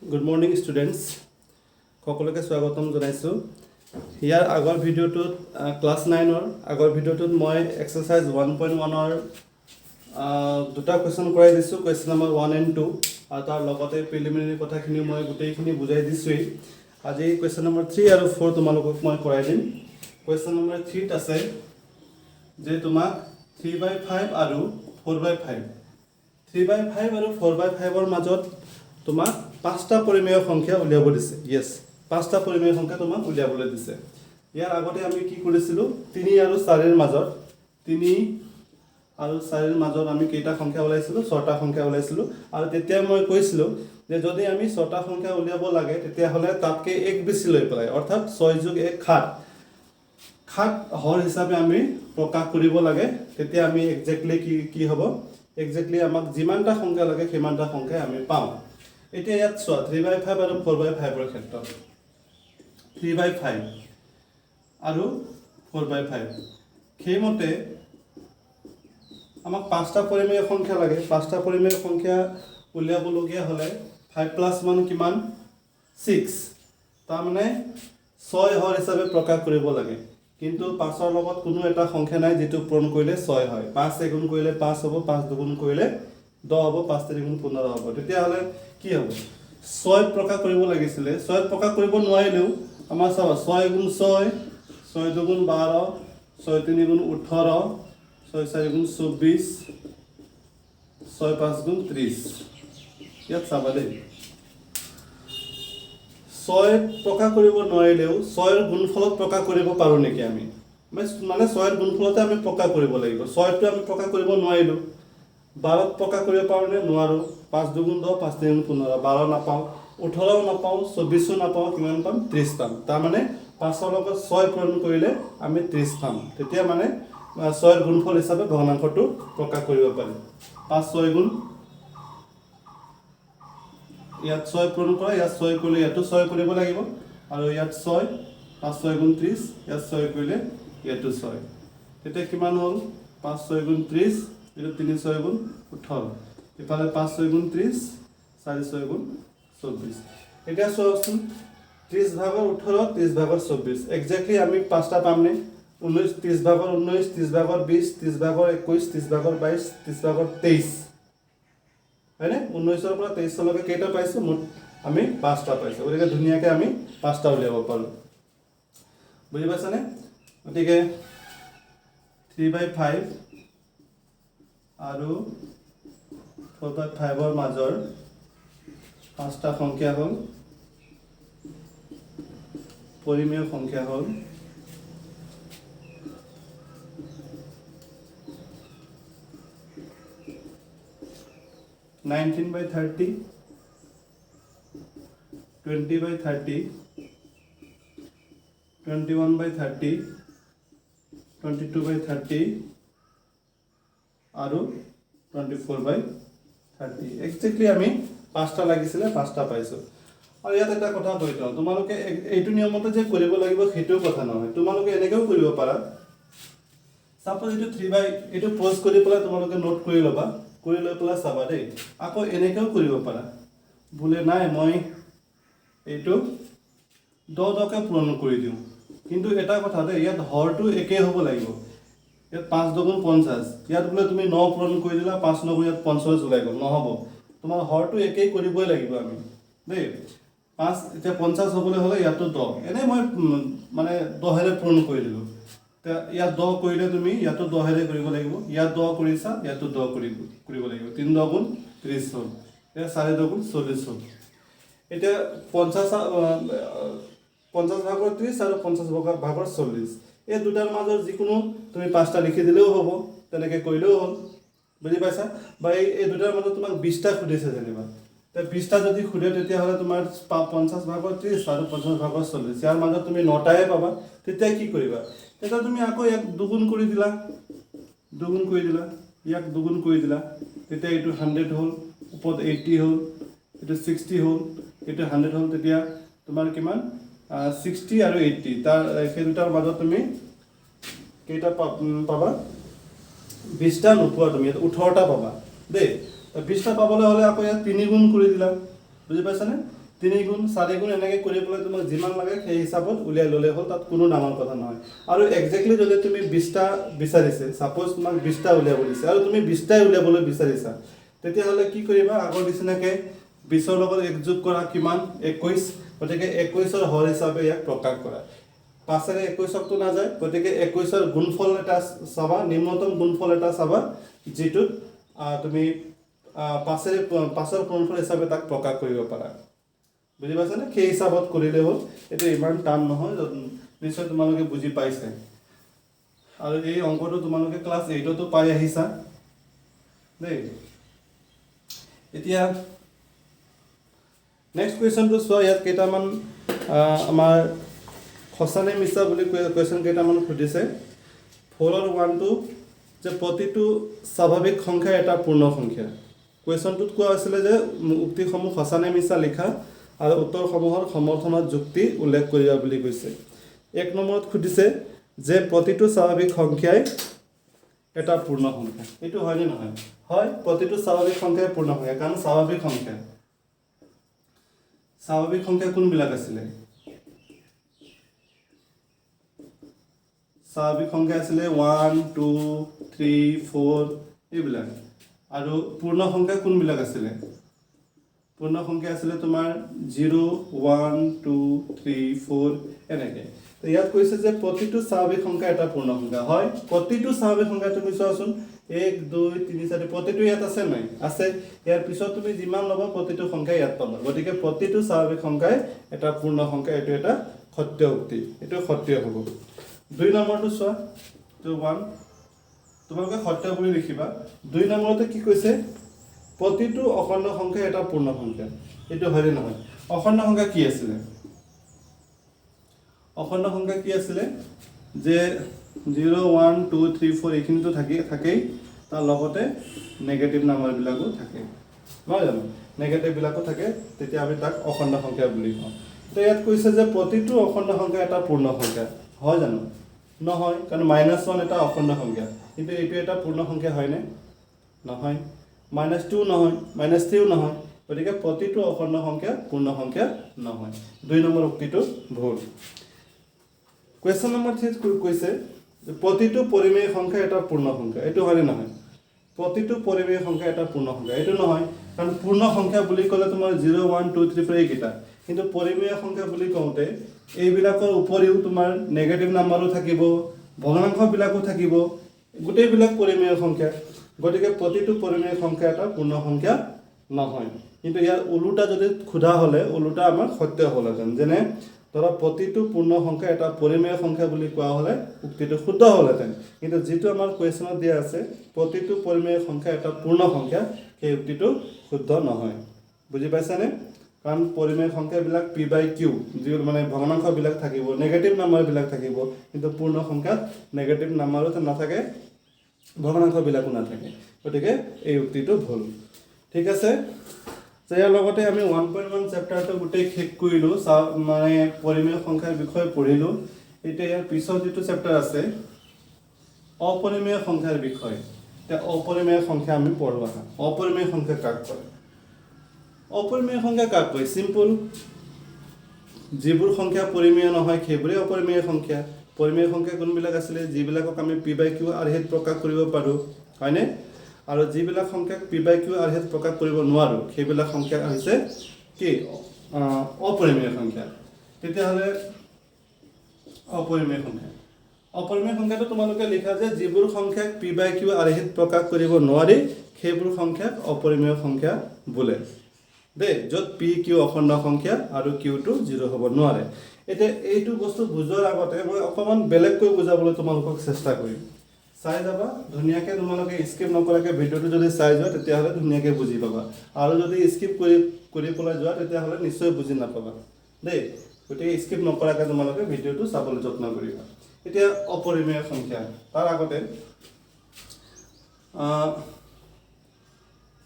Good morning students. সকলোকে স্বাগতম জনাইছো। ইয়াৰ আগৰ ভিডিঅ'টোত ক্লাছ 9 ৰ আগৰ ভিডিঅ'টোত মই এক্সাৰসাইজ 1.1 ৰ দুটা কোৱেশ্চন কৰাই দিছো, কোৱেশ্চন নম্বৰ 1 and 2 আৰু তাৰ লগতে প্ৰিলিমিনাৰী কথাখিনি মই গোটেইখিনি বুজাই দিছোই। আজি কোৱেশ্চন নম্বৰ 3 আৰু 4 তোমালোকক মই কৰাই দিম। কোৱেশ্চন নম্বৰ 3 ত আছে যে তোমাক 3/5 আৰু 4/5 3/5 আৰু 4/5 ৰ মাজত তোমাক পাঁচটা পৰিমেয় সংখ্যা উলিয়াব দিছে। ইয়েস, পাঁচটা পৰিমেয় সংখ্যা তোমাক উলিয়াবলৈ দিছে। ইয়াৰ আগতে আমি কি কৰিছিলো, 3 আৰু 4 ৰ মাজত 3 আৰু 4 ৰ মাজত আমি কেইটা সংখ্যা উলাইছিলো, 6টা সংখ্যা উলাইছিলো। আৰু তেতিয়া মই কৈছিলো যে যদি আমি 6টা সংখ্যা উলিয়াব লাগে তেতিয়া হলে তাতকে এক বেছি লৈ পেলাই, অৰ্থাৎ 6 + 1 7 7 হৰ হিচাপে আমি প্ৰকাশ কৰিব লাগে। তেতিয়া আমি এক্স্যাক্টলি কি হ'ব, এক্স্যাক্টলি আমাক যিমানটা সংখ্যা লাগে সিমানটা সংখ্যা আমি পাম। এতিয়া ইয়াত চোৱা 3/5 আৰু 4/5 ৰ ক্ষেত্ৰত 3/5 আৰু 4/5 সেইমতে আমাক পাঁচটা পৰিমেয় সংখ্যা লাগে। পাঁচটা পৰিমেয় সংখ্যা উলিয়াবলগীয়া হলে 5 + 1 কিমান 6, তাৰ মানে 6 হৰ হিচাপে প্ৰকাশ কৰিব লাগে। কিন্তু 5 ৰ লগত কোনো এটা সংখ্যা নাই যেটো পূৰণ কৰিলে 6 হয়। 5 * 1 কৰিলে 5 হ'ব, 5 * 2 কৰিলে 10 হ'ব, 5 * 3 = 15 হ'ব। তেতিয়া হলে কি হ'ব, 6 প্ৰকাশ কৰিব লাগিছিলে। 6 প্ৰকাশ কৰিব নোৱাৰিলেও আমাৰ চাবা 6 * 6 6 * 2 = 12 6 * 3 = 18 6 * 4 = 24 6 * 5 = 30। ইয়াত চাবা দেই, 6 প্ৰকাশ কৰিব নোৱাৰিলেও 6 ৰ গুণফলত প্ৰকাশ কৰিব পাৰো নেকি আমি, মানে 6 ৰ গুণফলতে আমি প্ৰকাশ কৰিব লাগিব। 6 টো আমি প্ৰকাশ কৰিব নোৱাৰিলো, 12 ত প্ৰকাশ কৰিব পাৰো নে নোৱাৰো। 5 * 2 = 10 5 * 3 = 15 12 নাপাও, 18 নাপাও, 24 নাপাও, কিমান পাম 30 পাম। তাৰ মানে 5 ৰ লগত 6 পূৰণ কৰিলে আমি 30 পাম। তেতিয়া মানে 6 ৰ গুণফল হিচাপে ভগ্নাংশটো প্ৰকাশ কৰিব পাৰি। 5 * 6 = ইয়াত 6 পূৰণ কৰা, ইয়াত 6 কৰিলে ইয়াতো 6 কৰিব লাগিব আৰু ইয়াত 6 5 * 6 = 30, ইয়াত 6 কৰিলে ইয়াতো 6। তেতিয়া কিমান হ'ল 5 * 6 = 30, এটো 3 * 6 = 18, ইফালে 5 * 6 = 30, 4 * 6 = 24। এতিয়া চোৱাচোন 30 ভাগৰ 18 30 ভাগৰ 24 এক্স্যাক্টলি আমি পাঁচটা পামনে। 19 30 ভাগৰ 19 30 ভাগৰ 20 30 ভাগৰ 21 30 ভাগৰ 22 30 ভাগৰ 23 হয়নে। 19 ৰ পৰা 23 লৈকে কেইটা পাইছো, মুঠ আমি পাঁচটা পাইছো। গতিকে ধুনীয়াকে আমি পাঁচটা উলিয়াব পাৰো। বুজি পাইছানে? গতিকে 3/5 আৰু 4/5 ৰ মাজৰ পাঁচটা সংখ্যা হ'ল পৰিমেয় সংখ্যা হ'ল 19/30 20/30 21/30 22/30 আৰু 24/30। এক্স্যাক্টলি আমি পাঁচটা লাগিছিলে, পাঁচটা পাইছো। আৰু ইয়াত এটা কথা কৈ দিওঁ, তোমালোকে এইটো নিয়মতে যে কৰিব লাগিব সেইটোও কথা নহয়। তোমালোকে এনেকেও কৰিব পাৰা। সাপোজ এইটো পজ কৰি পেলাই তোমালোকে নোট কৰি ল'বা, কৰি লৈ পেলাই চাবা দেই। আকৌ এনেকেও কৰিব পাৰা, বোলে নাই মই এইটো 10 পূৰণ কৰি দিওঁ। কিন্তু এটা কথা দেই, ইয়াত হৰটো একেই হ'ব লাগিব। ইয়াত 5 * 2 = 50, ইয়াত বোলে তুমি 9 পূৰণ কৰি দিলা, 5 * 9 ইয়াত 45 ওলাই গ'ল, নহ'ব। তোমাৰ হৰটো একেই কৰিবই লাগিব আমি দেই। 5 এতিয়া 50 হ'বলৈ হ'লে ইয়াতো 10, এনে মই মানে 10 পূৰণ কৰি দিলো। ইয়াত 10 কৰিলে তুমি ইয়াতো 10 কৰিব লাগিব, ইয়াত 10 কৰিছা ইয়াতো 10 কৰিব লাগিব। 3 * 10 = 30 হ'ল, এতিয়া 4 * 2 = 40 হ'ল। এতিয়া 50 ভাগৰ 30 আৰু 50 ভাগৰ 40 এই দুটাৰ মাজৰ যিকোনো তুমি পাঁচটা লিখি দিলেও হ'ব, তেনেকে কৰিলেও হ'ল। বুজি পাইছা? বা এই দুটাৰ মাজত তোমাক 20টা খুদিছে যেনিবা, তে 20টা যদি খুদে তেতিয়াহ'লে তোমাৰ 50 ভাগৰ 30 আৰু 50 ভাগৰ 40 ইয়াৰ মাজত তুমি 9টাহে পাবা। তেতিয়া কি কৰিবা, তেতিয়া তুমি আকৌ ইয়াক দুগুণ কৰি দিলা, ইয়াক দুগুণ কৰি দিলা। তেতিয়া এইটো 100 হ'ল, ওপৰত 80 হ'ল, এইটো 60 হ'ল, এইটো 100 হ'ল। তেতিয়া তোমাৰ কিমান 60 আৰু 80 তাৰ সেই দুটাৰ মাজত তুমি কেইটা পাবা, 20টা নোপোৱা, তুমি ইয়াত 18টা পাবা দেই। 20টা পাবলৈ হ'লে আকৌ ইয়াত 3 গুণ কৰি দিলা। বুজি পাইছানে? 3 গুণ 4 গুণ এনেকৈ কৰি পেলাই তোমাক যিমান লাগে সেই হিচাপত উলিয়াই ল'লে হ'ল, তাত কোনো ডাঙৰ কথা নহয়। আৰু একজেক্টলি যদি তুমি 20টা বিচাৰিছে, ছাপ'জ তোমাক 20টা উলিয়াব দিছে আৰু তুমি 20টাই উলিয়াবলৈ বিচাৰিছা, তেতিয়াহ'লে কি কৰিবা, আগৰ নিচিনাকৈ 20ৰ লগত 1 যোগ কৰা কিমান 21, গতিকে 21ৰ হৰ হিচাপে ইয়াক প্ৰকাশ কৰা। 5ৰে 21টো নাযায়, গতিকে 21ৰ গুণফল এটা চাবা, নিম্নতম গুণফল এটা চাবা, যিটোত তুমি 5ৰ গুণফল হিচাপে তাক প্ৰকাশ কৰিব পাৰা। বুজি পাইছানে? সেই হিচাপত কৰিলে হ'ল, এইটো ইমান টান নহয়, নিশ্চয় তোমালোকে বুজি পাইছে। আৰু এই অংকটো তোমালোকে ক্লাছ 8তো পাই আহিছা দেই। এতিয়া নেক্সট কুৱেশ্যনটো চোৱা, ইয়াত কেইটামান আমাৰ সঁচা নে মিছা বুলি কুৱেশ্যন কেইটামান সুধিছে। 4ৰ 1টো যে প্ৰতিটো স্বাভাৱিক সংখ্যা এটা পূৰ্ণ সংখ্যা। কুৱেশ্যনটোত কোৱা হৈছিলে যে উক্তিসমূহ সঁচা নে মিছা লিখা আৰু উত্তৰসমূহৰ সমৰ্থনত যুক্তি উল্লেখ কৰিবা বুলি কৈছে। 1 নম্বৰত সুধিছে যে প্ৰতিটো স্বাভাৱিক সংখ্যাই এটা পূৰ্ণ সংখ্যা। এইটো হয়নে নহয়? হয়, প্ৰতিটো স্বাভাৱিক সংখ্যাই পূৰ্ণ সংখ্যা, কাৰণ স্বাভাৱিক সংখ্যা কোনবিলাক আছিলে? স্বাভাৱিক সংখ্যা আছিলে 1 2 3 4 এইবিলাক। আৰু পূৰ্ণ সংখ্যা কোনবিলাক আছিলে? পূৰ্ণ সংখ্যা আছিলে তোমাৰ 0 1 2 3 4 এনেকৈ। তো ইয়াত কৈছে যে প্ৰতিটো স্বাভাৱিক সংখ্যা এটা পূৰ্ণ সংখ্যা। হয়, প্ৰতিটো স্বাভাৱিক সংখ্যা তুমি চোৱাচোন, 1 2 3 4 প্ৰতিটো ইয়াত আছে নাই? আছে। ইয়াৰ পিছত তুমি যিমান ল'বা প্ৰতিটো সংখ্যা ইয়াত পাবা, গতিকে প্ৰতিটো স্বাভাৱিক সংখ্যাই এটা পূৰ্ণ সংখ্যা। এইটো এটা সত্য উক্তি, এইটো সত্য হ'ব। 2 নম্বৰটো চোৱা, 1 তোমালোকে সত্য বুলি লিখিবা। 2 নম্বৰতে কি কৈছে? প্ৰতিটো অখণ্ড সংখ্যা এটা পূৰ্ণ সংখ্যা। এইটো হয়নে নহয়? অখণ্ড সংখ্যা কি আছিলে? অখণ্ড সংখ্যা কি আছিলে? যে 0 1 2 3 4 এইখিনিতো থাকেই, তাৰ লগতে নেগেটিভ নাম্বাৰবিলাকো থাকে, নহয় জানো? নেগেটিভবিলাকো থাকে, তেতিয়া আমি তাক অখণ্ড সংখ্যা বুলি কওঁ। তো ইয়াত কৈছে যে প্ৰতিটো অখণ্ড সংখ্যা এটা পূৰ্ণ সংখ্যা। হয় জানো? নহয়, কাৰণ -1 এটা অখণ্ড সংখ্যা, কিন্তু এইটো এটা পূৰ্ণ সংখ্যা হয়নে? নহয়। -2 নহয়, -3ও নহয়, গতিকে প্ৰতিটো অখণ্ড সংখ্যা পূৰ্ণ সংখ্যা নহয়। 2 নম্বৰ উক্তিটো ভুল। কুৱেশ্যন নম্বৰ 3 কৈছে যে প্ৰতিটো পৰিমেয় সংখ্যা এটা পূৰ্ণ সংখ্যা। এইটো হয়নে নহয়? প্ৰতিটো পৰিমেয় সংখ্যা এটা পূৰ্ণ সংখ্যা। এইটো নহয়, কাৰণ পূৰ্ণ সংখ্যা বুলি ক'লে তোমাৰ 0 1 2 3 4 এইকেইটা, কিন্তু পৰিমেয় সংখ্যা বুলি কওঁতে এইবিলাকৰ উপৰিও তোমাৰ নেগেটিভ নাম্বাৰো থাকিব, ভগ্নাংশবিলাকো থাকিব, গোটেইবিলাক পৰিমেয় সংখ্যা। গতিকে প্ৰতিটো পৰিমেয় সংখ্যা এটা পূৰ্ণ সংখ্যা নহয়। কিন্তু ইয়াৰ ওলোটা যদি সোধা হ'লে ওলোটা আমাৰ সত্য হ'লহেঁতেন। যেনে ধৰা প্ৰতিটো পূৰ্ণ সংখ্যা এটা পৰিমেয় সংখ্যা বুলি কোৱা হ'লে উক্তিটো শুদ্ধ হ'লহেঁতেন। কিন্তু যিটো আমাৰ কুৱেশ্যনত দিয়া আছে প্ৰতিটো পৰিমেয় সংখ্যা এটা পূৰ্ণ সংখ্যা, সেই উক্তিটো শুদ্ধ নহয়। বুজি পাইছানে? কাৰণ পৰিমেয় সংখ্যাবিলাক p/q, যিবোৰ মানে ভগ্নাংশবিলাক থাকিব, নেগেটিভ নাম্বাৰবিলাক থাকিব, কিন্তু পূৰ্ণ সংখ্যাত নেগেটিভ নাম্বাৰো নাথাকে, ভগ্নাংশবিলাকো নাথাকে। গতিকে এই উক্তিটো ভুল। ঠিক আছে, তো ইয়াৰ লগতে আমি 1.1 চেপ্টাৰটো গোটেই শেষ কৰিলোঁ, মানে পৰিমেয় সংখ্যাৰ বিষয়ে পঢ়িলোঁ। এতিয়া ইয়াৰ পিছত যিটো চেপ্টাৰ আছে অপৰিমেয় সংখ্যাৰ বিষয়, এতিয়া অপৰিমেয় সংখ্যা আমি পঢ়োঁ। আহা, অপৰিমেয় সংখ্যা কাক কয়? অপৰিমেয় সংখ্যা কাক কয়? চিম্পল, যিবোৰ সংখ্যা পৰিমেয় নহয় সেইবোৰেই অপৰিমেয় সংখ্যা। পৰিমেয় সংখ্যা কোনবিলাক আছিলে? যিবিলাকক আমি p/q আৰ্হিত প্ৰকাশ কৰিব পাৰোঁ, হয়নে? আৰু যিবিলাক সংখ্যাক p/q আৰ্হিত প্ৰকাশ কৰিব নোৱাৰোঁ সেইবিলাক সংখ্যা হৈছে কি? অপৰিমেয় সংখ্যা। তেতিয়াহ'লে অপৰিমেয় সংখ্যা, অপৰিমেয় সংখ্যাটো তোমালোকে লিখা যে যিবোৰ সংখ্যাক p/q আৰ্হিত প্ৰকাশ কৰিব নোৱাৰি সেইবোৰ সংখ্যাক অপৰিমেয় সংখ্যা বোলে দেই, য'ত p/q অখণ্ড সংখ্যা আৰু qটো 0 হ'ব নোৱাৰে। এতিয়া এইটো বস্তু বুজোৱাৰ আগতে মই অকণমান বেলেগকৈ বুজাবলৈ তোমালোকক চেষ্টা কৰিম। চাই যাবা ধুনীয়াকৈ, তোমালোকে স্কিপ নকৰাকৈ ভিডিঅ'টো যদি চাই যোৱা তেতিয়াহ'লে ধুনীয়াকৈ বুজি পাবা, আৰু যদি স্কিপ কৰি পেলাই যোৱা তেতিয়াহ'লে নিশ্চয় বুজি নাপাবা দেই। গতিকে স্কিপ নকৰাকৈ তোমালোকে ভিডিঅ'টো চাবলৈ যত্ন কৰিবা। এতিয়া অপৰিমেয় সংখ্যা, তাৰ আগতে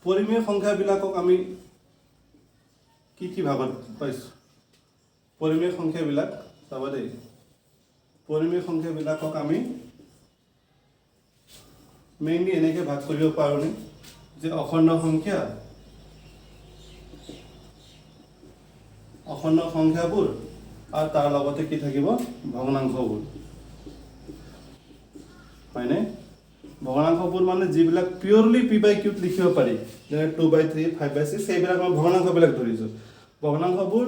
পৰিমেয় সংখ্যাবিলাকক আমি কি ভাগত পাইছোঁ? পৰিমেয় সংখ্যাবিলাক চাবা দেই, পৰিমেয় সংখ্যাবিলাকক আমি মেইনলি এনেকৈ ভাগ কৰিব পাৰোঁনে যে অখণ্ড সংখ্যা অখণ্ড সংখ্যাবোৰ আৰু তাৰ লগতে কি থাকিব ভগ্নাংশবোৰ হয়নে ভগ্নাংশবোৰ মানে যিবিলাক পিওৰলি p/q ত লিখিব পাৰি যেনে 2/3 5/6 সেইবিলাক মই ভগ্নাংশবিলাক ধৰিছোঁ ভগ্নাংশবোৰ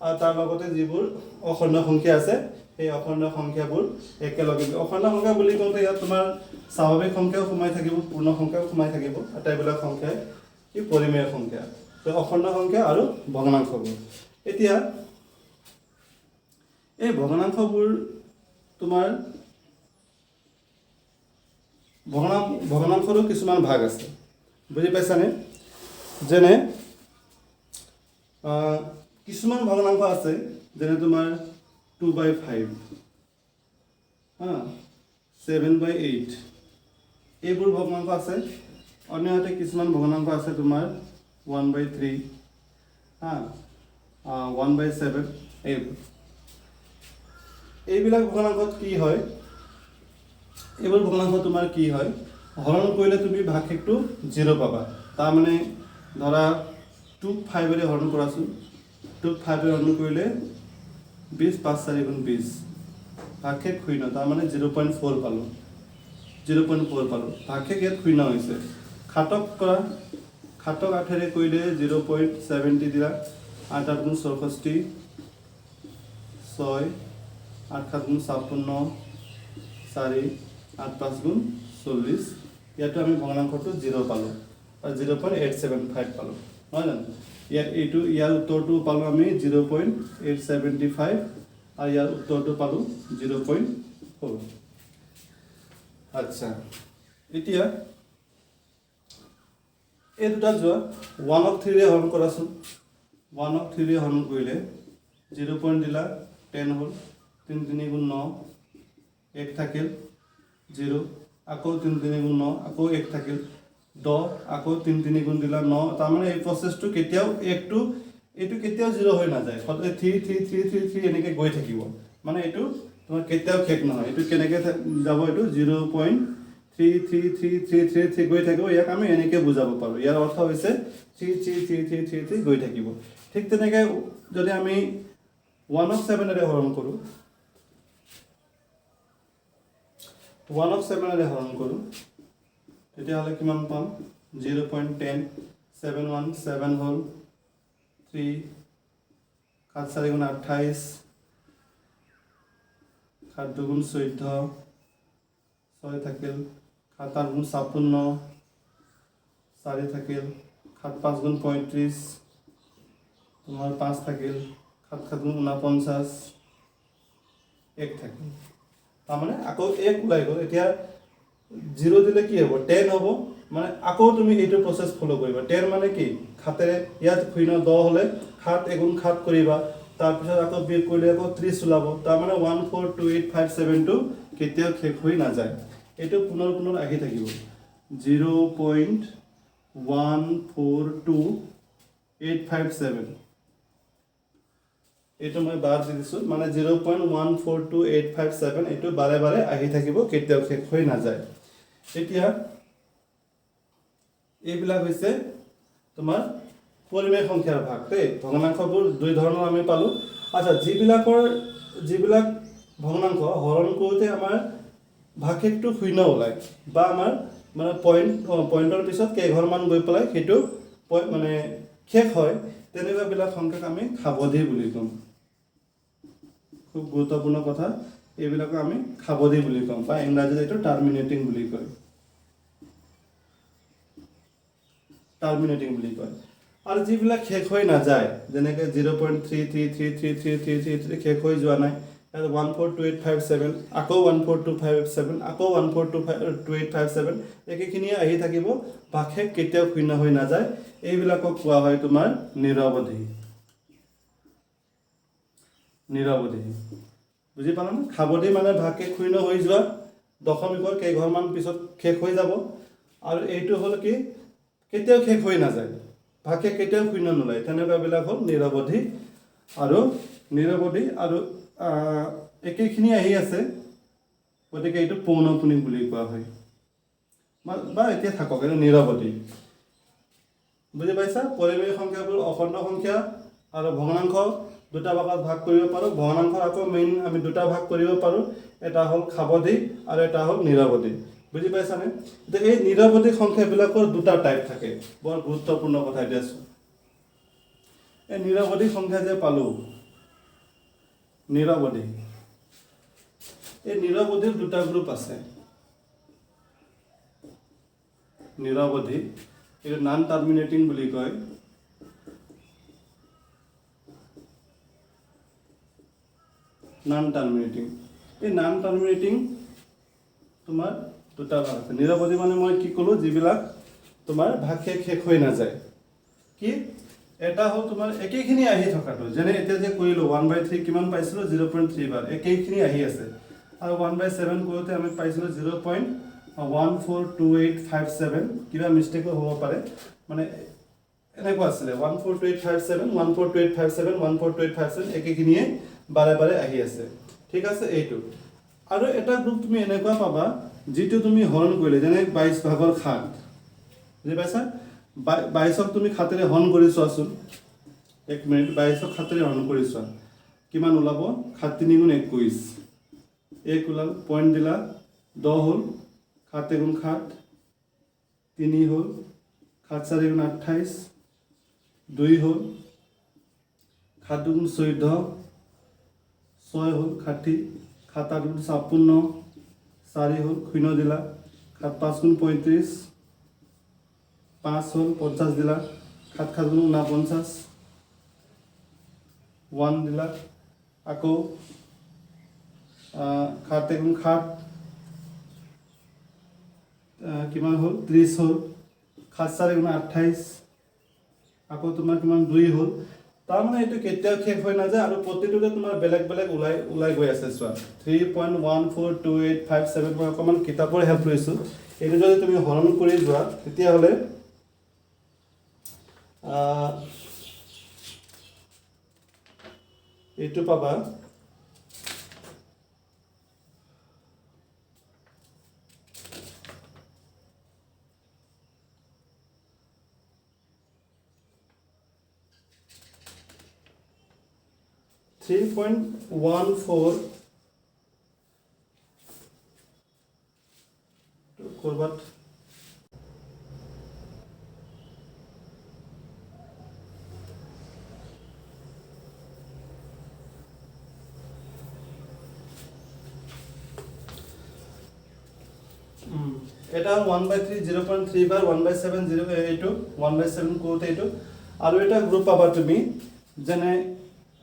আৰু তাৰ লগতে যিবোৰ অখণ্ড সংখ্যা আছে এই অখণ্ড সংখ্যাবোৰ একেলগে অখণ্ড সংখ্যা বুলি কওঁতে ইয়াত তোমাৰ স্বাভাৱিক সংখ্যাও সোমাই থাকিব পূৰ্ণ সংখ্যাও সোমাই থাকিব আটাইবিলাক সংখ্যাই কি পৰিমেয় সংখ্যা তো অখণ্ড সংখ্যা আৰু ভগ্নাংশবোৰ এতিয়া এই ভগ্নাংশবোৰ তোমাৰ ভগ্নাংশৰো কিছুমান ভাগ আছে বুজি পাইছানে যেনে কিছুমান ভগ্নাংশ আছে যেনে তোমাৰ 2/5 7/8 এইবোৰ ভগ্নাংশ আছে অন্যহাতে কিছুমান ভগ্নাংশ আছে তোমাৰ 1/3 1/7 এইবিলাক ভগ্নাংশত কি হয় এইবোৰ ভগ্নাংশ তোমাৰ কি হয় হৰণ কৰিলে তুমি ভাগশেষটো 0 পাবা তাৰ মানে ধৰা 2 5 ৰে হৰণ কৰাছোন 2 5 ৰে হৰণ কৰিলে 20 5 4 গুণ 20 ভাগশেষ শূন্য তাৰ মানে 0.4 পালো 0.4 পালো ভাগশেষ ইয়াত শূন্য হৈছে খাটক কৰা খাটক 8 ৰে কৰিলে 0.70 দিলা 8 8 গুণ 64 6 8 7 গুণ 56 4 8 5 গুণ 40 ইয়াতো আমি ভগ্নাংশটো 0 পালো আৰু 0.875 পালো হয় জানো ইয়াৰ উত্তৰটো পালো আমি 0.875 আৰু ইয়াৰ উত্তৰটো পালো 0.4 আচ্ছা এতিয়া এই দুটা যোৱা 1 3 ৰে হৰণ কৰাছোন 1 3 ৰে হৰণ কৰিলে 0 পইণ্ট দিলা 10 হ'ল 3 3 গুণ 9 1 থাকিল 0 আকৌ 3 3 গুণ 9 আকৌ 1 থাকিল 10 আকৌ 3 3 গুণ দিলা 9 তাৰ মানে এই প্ৰসেসটো কেতিয়াও একটো এটো কেতিয়াও 0 হৈ না যায় 3 3 3 3 3 এনেকে গৈ থাকিব মানে এটো তোমাৰ কেতিয়াও শেষ নহয় এটো কেনেকে যাব এটো 0.33333 গৈ থাকিব ইয়াক আমি এনেকে বুজাব পাৰো ইয়াৰ অৰ্থ হৈছে 33333 গৈ থাকিব ঠিক তেনেকে যদি আমি 1/7 ৰে হৰণ কৰো 1/7 ৰে হৰণ কৰো তেতিয়া হলে কিমান পাম 0.10 717 হল 3 7 4 গুণ 28 7 2 গুণ 14 6 থাকিল 7 8 গুণ 56 4 থাকিল 7 5 গুণ 35 তোমাৰ 5 থাকিল 7 7 গুণ 49 1 থাকিল তাৰ মানে আকৌ 1 ওলাই গ'ল এতিয়া 0 দিলে কি হ'ব 10 হ'ব মানে আকৌ তুমি এইটো প্ৰসেস ফলো কৰিবা 10 মানে কি খাতেৰে ইয়াত শূন্য 10 হলে 7 1 গুণ 7 কৰিবা তাৰ পিছত আকৌ বিয়োগ কৰিলে আকৌ 30 ওলাব তাৰ মানে 1428572 কেতিয়াও শেষ হৈ না যায় এটো পুনৰ আহি থাকিব 0.142857 এটো মই বাৰ দি দিছো মানে 0.142857 এটো বাৰে বাৰে আহি থাকিব কেতিয়াও শেষ হৈ না যায় এতিয়া এইবিলাক হৈছে তোমাৰ পৰিমেয় সংখ্যাৰ ভাগ দেই ভগ্নাংশবোৰ দুই ধৰণৰ আমি পালো আচ্ছা যিবিলাক ভগ্নাংশ হৰণ কৰোতে আমাৰ ভাগশেষটো শূন্য ওলায় বা আমাৰ মানে পইণ্টৰ পিছত কেইঘৰ মান গৈ পেলাই হেতু মানে শেষ হয় তেনেকুৱা বিলাক সংখ্যাক আমি খাবধি বুলি কম খুব গুৰুত্বপূৰ্ণ কথা এইবিলাক আমি খাবধি বুলি কম বা ইংৰাজীত এটো টাৰ্মিনেটিং বুলি কয় টাৰ্মিনেটিং বুলি কয় আৰু যিবিলাক শেষ হৈ না যায় যেনেকৈ 0.333333 শেষ হৈ যোৱা নাই 1428557 আকৌ 14257 আকৌ 1422857 একেখিনিয়ে আহি থাকিব ভাগশেষ কেতিয়াও শূন্য হৈ না যায় এইবিলাকক কোৱা হয় তোমাৰ নিৰৱধি বুজি পালা না খাবধি মানে ভাগশেষ শূন্য হৈ যোৱা দশমিকৰ কেইঘৰ মান পিছত শেষ হৈ যাব আৰু এইটো হল কি কেতিয়াও শেষ হৈ না যায় ভাগশেষ কেতিয়াও শূন্য নোলায় তেনেকুৱা বিলাক হল নিৰৱধি আৰু একেখিনি আহি আছে গতিকে এইটো পৌনঃপুনিক বুলি কোৱা হয় বা এতিয়া থাকক এটা নিৰৱধি বুজি পাইছা পৰিমেয় সংখ্যাবোৰ অখণ্ড সংখ্যা আৰু ভগ্নাংশ দুটা ভাগত ভাগ কৰিব পাৰোঁ। ভগ্নাংশ আকৌ মেইন আমি দুটা ভাগ কৰিব পাৰোঁ, এটা হ'ল খাৱধী আৰু এটা হ'ল নিৰৱধী। বুজি পাইছানে? এতিয়া এই নিৰৱধী সংখ্যাবিলাকৰ দুটা টাইপ থাকে, বৰ গুৰুত্বপূৰ্ণ কথা এতিয়া আছোঁ। এই নিৰৱধী সংখ্যা যে পালোঁ, নিৰৱধী, এই নিৰৱধীৰ দুটা গ্ৰুপ আছে। নিৰৱধী, এইটো নন টাৰ্মিনেটিং বুলি কয়। নন টাৰ্মিনেটিং, এই নন টাৰ্মিনেটিং তোমাৰ দুটা ভাগ আছে। নিৰৱধী মানে মই কি ক'লোঁ, যিবিলাক তোমাৰ ভাগে শেষ হৈ নাযায়। কি এটা হ'ল তোমাৰ একেইখিনি আহি থকাটো, যেনে এতিয়া যে কৰিলোঁ 1/3 কিমান পাইছিলোঁ, 0.3 বাৰ, একেইখিনি আহি আছে। আৰু 1/7 কৰোঁতে আমি পাইছিলোঁ 0.142857, কিবা মিষ্টেকো হ'ব পাৰে, মানে এনেকুৱা আছিলে 142857, 142857, 142857, একেখিনিয়ে বাৰে বাৰে আহি আছে। ঠিক আছে, এইটো। আৰু এটা গ্ৰুপ তুমি এনেকুৱা পাবা যিটো তুমি হৰণ কৰিলে, যেনে 22/7, বুজি পাইছা? 22ক তুমি 7ৰে হৰণ কৰি চোৱাচোন, 1 মিনিট, 22ক 7ৰে হৰণ কৰি চোৱা, কিমান ওলাব? 7 × 3 = 21, 1 ওলাল, পইণ্ট দিলা, 10 হ'ল, 7 × 7, 3 হ'ল, 7 × 4 = 28, 2 হ'ল, 7 × 2 = 14, 6 হ'ল 60, 7 × 8 = 56, 4 হ'ল, 0 দিলা, 7 × 5 = 35, 5 হ'ল, 50 দিলা, 7 × 7 = 49, 1 দিলা, আকৌ 7 × 7 কিমান হ'ল, 30 হ'ল, 7 × 4 = 28, আকৌ তোমাৰ কিমান 2 হ'ল। তাৰমানে এইটো কেতিয়াও শেষ হৈ নাযায় আৰু প্ৰতিটোতে তোমাৰ বেলেগ বেলেগ ওলাই গৈ আছে। চোৱা 3.142857, মই অকণমান কিতাপৰ হেল্প লৈছোঁ। এইটো যদি তুমি হৰণ কৰি যোৱা তেতিয়াহ'লে এইটো পাবা 3.14 কৰবাত এটা 1/3 0.3 বাৰ, 1/7 এইটো 1/7 কৰোঁতে এইটো। আৰু এটা গ্ৰুপ পাবা তুমি, যেনে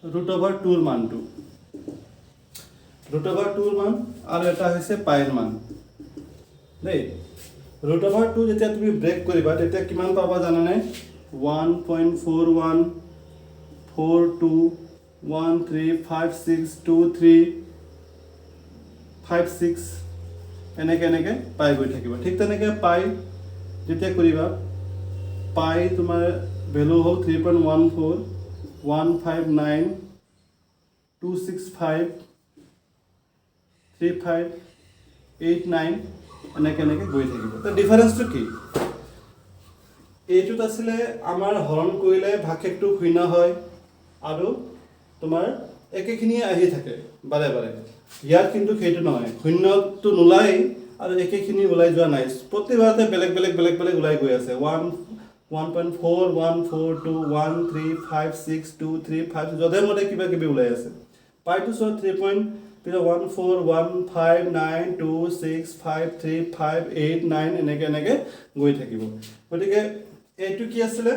√2 ৰ মানটো, √2 ৰ মান, আৰু এটা হৈছে পাইৰ মান দেই। √2 যেতিয়া তুমি ব্ৰেক কৰিবা তেতিয়া কিমান পাবা জানানে? 1.414213562356 এনেকৈ পাই গৈ থাকিব। ঠিক তেনেকৈ পাই যেতিয়া কৰিবা, পাই তোমাৰ ভেলু হ'ল 3.1415926535889 এনেকৈ গৈ থাকিব। তো ডিফাৰেঞ্চটো কি? এইটোত আছিলে আমাৰ হৰণ কৰিলে ভাগশেষটো 0 হয় আৰু তোমাৰ একেখিনিয়ে আহি থাকে বাৰে বাৰে। ইয়াত কিন্তু সেইটো নহয়, 0টো নোলায় আৰু একেখিনি ওলাই যোৱা নাই, প্ৰতিবাৰতে বেলেগ বেলেগ ওলাই গৈ আছে। 1.4142135623 যধে মধে কিবা কিবি ওলাই আছে। পাইটো চোৱা 3.1415926535889 এনেকৈ গৈ থাকিব। গতিকে এইটো কি আছিলে?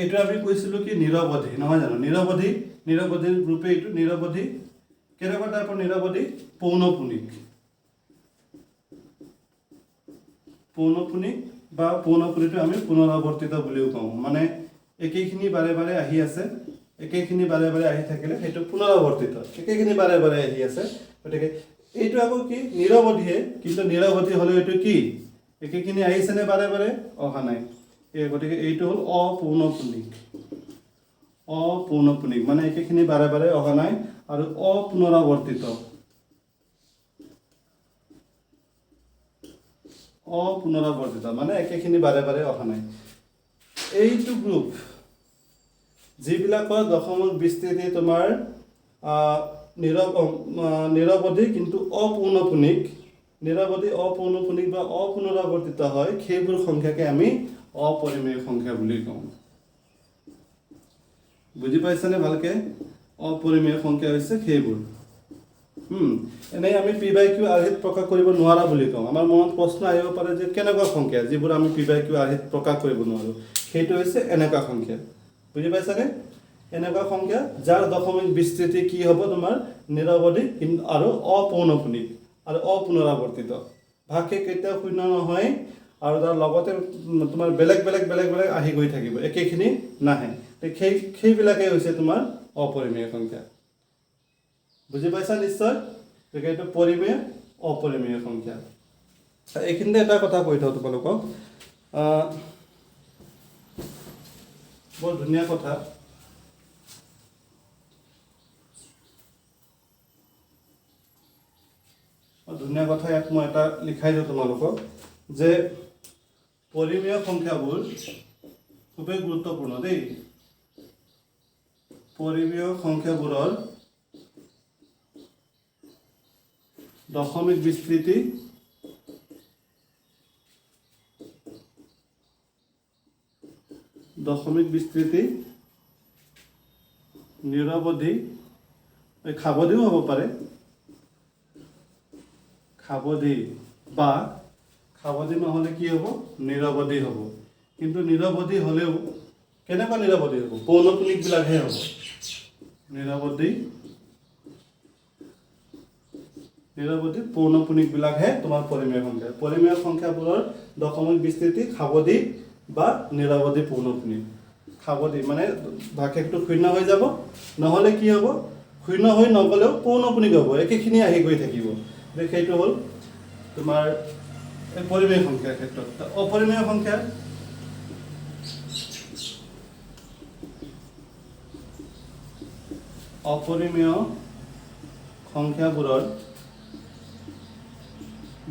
এইটো আমি কৈছিলোঁ কি নিৰৱধি, নহয় জানো? নিৰৱধিৰ গ্ৰুপে এইটো নিৰৱধি। কেনেকুৱা টাইপৰ নিৰৱধি? পৌনঃপুনিক বা পৌনঃপুনিটো আমি পুনৰাৱৰ্তিত বুলিও কওঁ। মানে একেইখিনি বাৰে বাৰে আহি আছে, একেইখিনি বাৰে বাৰে আহি থাকিলে সেইটো পুনৰাৱৰ্তিত, একেইখিনি বাৰে বাৰে আহি আছে। গতিকে এইটো আকৌ কি? নিৰৱধিয়ে, কিন্তু নিৰৱধি হ'লে এইটো কি? একেইখিনি আহিছেনে বাৰে বাৰে? অহা নাই। গতিকে এইটো হ'ল অপৌনঃপুনিক, মানে একেখিনি বাৰে বাৰে অহা নাই আৰু অপুনৰাৱৰ্তিত। মানে একেখিনি বাৰে বাৰে অহা নাই। এইটো গ্ৰুপ যিবিলাকৰ দশমিক বিস্তৃতি তোমাৰ নিৰৱধি কিন্তু অপৌনঃপুনিক বা অপুনৰাৱৰ্তিত হয়, সেইবোৰ সংখ্যাকে আমি অপৰিমেয় সংখ্যা বুলি কওঁ। বুজি পাইছানে ভালকে? অপৰিমেয় সংখ্যা হৈছে সেইবোৰ। এনেই আমি পি বাই কিউ আৰ্হিত প্ৰকাশ কৰিব নোৱাৰা বুলি কওঁ। আমাৰ মনত প্ৰশ্ন আহিব পাৰে যে কেনেকুৱা সংখ্যা যিবোৰ আমি পি বাই কিউ আৰ্হিত প্ৰকাশ কৰিব নোৱাৰোঁ, সেইটো হৈছে এনেকুৱা সংখ্যা। বুজি পাইছানে? এনেকুৱা সংখ্যা যাৰ দশমিক বিস্তৃতি কি হ'ব তোমাৰ নিৰৱধি আৰু অপৌনঃপুনিক আৰু অপুনৰাৱৰ্তিত। ভাগশেষ কেতিয়াও শূন্য নহয় আৰু তাৰ লগতে তোমাৰ বেলেগ আহি গৈ থাকিব, একেখিনি নাহে। সেইবিলাকেই হৈছে তোমাৰ অপৰিমেয় সংখ্যা। বুজি পাইছা নিশ্চয়? গতিকে এইটো পৰিমেয় অপৰিমেয় সংখ্যা। এইখিনিতে এটা কথা কৈ থওঁ তোমালোকক, বৰ ধুনীয়া কথা। ইয়াত মই এটা লিখাই দিওঁ তোমালোকক যে পৰিমেয় সংখ্যাবোৰ খুবেই গুৰুত্বপূৰ্ণ দেই। পৰিমেয় সংখ্যাবোৰৰ দশমিক বিস্তৃতি নিৰৱধি, খাৱধিও হ'ব পাৰে, খাৱধি বা খাৱধি নহ'লে কি হ'ব? নিৰৱধি হ'ব। কিন্তু নিৰৱধি হ'লেও কেনেকুৱা নিৰৱধি হ'ব? পৌনঃপুনিকবিলাকহে হ'ব। নিৰৱধি পৌনঃপুনিকবিলাকহে তোমাৰ পৰিমেয় সংখ্যা। পৰিমেয় সংখ্যাবোৰৰ দশমিক বিস্তৃতি খাৱধি বা নিৰৱধি পৌনঃপুনিক। খাৱধি মানে ভাগশেষটো শূন্য হৈ যাব, নহ'লে কি হ'ব? শূন্য হৈ নগ'লেও পৌনঃপুনিক হ'ব, একেখিনি আহি গৈ থাকিব। সেইটো হ'ল তোমাৰ পৰিমেয় সংখ্যাৰ ক্ষেত্ৰত। অপৰিমেয় সংখ্যা সংখ্যাবোৰৰ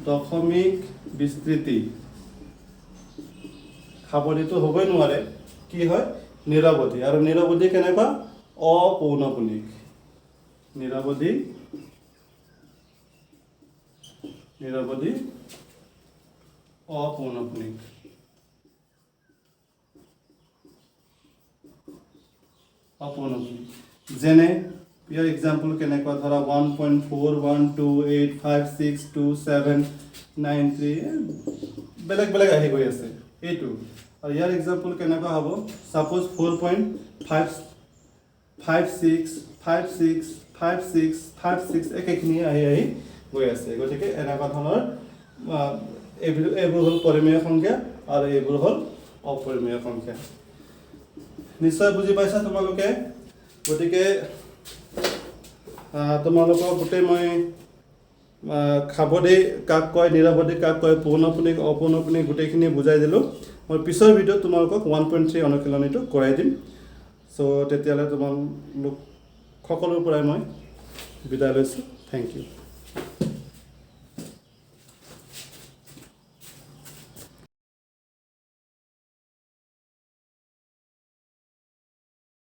দশমিক বিস্তৃতি খাৱধিটো হ'বই নোৱাৰে, কি হয়? নিৰৱধি। আৰু নিৰৱধি কেনেকুৱা? অপৌনঃপুনিক। নিৰৱধি অপৌনঃপুনিক। যেনে ইয়াৰ এক্সাম্পল কেনেকুৱা? ধৰা 1.4, 1, 2, 8, 5, 6, 2, 7, 9, 3 বেলেগ আহি গৈ আছে এইটো। আৰু ইয়াৰ এক্সাম্পল কেনেকুৱা হ'ব? ছাপ'জ 4.56 একেখিনি আহি গৈ আছে। গতিকে এনেকুৱা ধৰণৰ এইবোৰ হ'ল পৰিমেয় সংখ্যা আৰু এইবোৰ হ'ল অপৰিমেয় সংখ্যা। নিশ্চয় বুজি পাইছা তোমালোকে? গতিকে তোমালোকক গোটেই মই খাৱধি কাক কয়, নিৰৱধি কাক কয়, পৌনঃপুনিক অপৌনঃপুনিক গোটেইখিনি বুজাই দিলোঁ। মই পিছৰ ভিডিঅ'ত তোমালোকক 1.3 অনুশীলনীটো কৰাই দিম। চ' তেতিয়াহ'লে তোমালোক সকলোৰ পৰাই মই বিদায় লৈছোঁ। Thank U.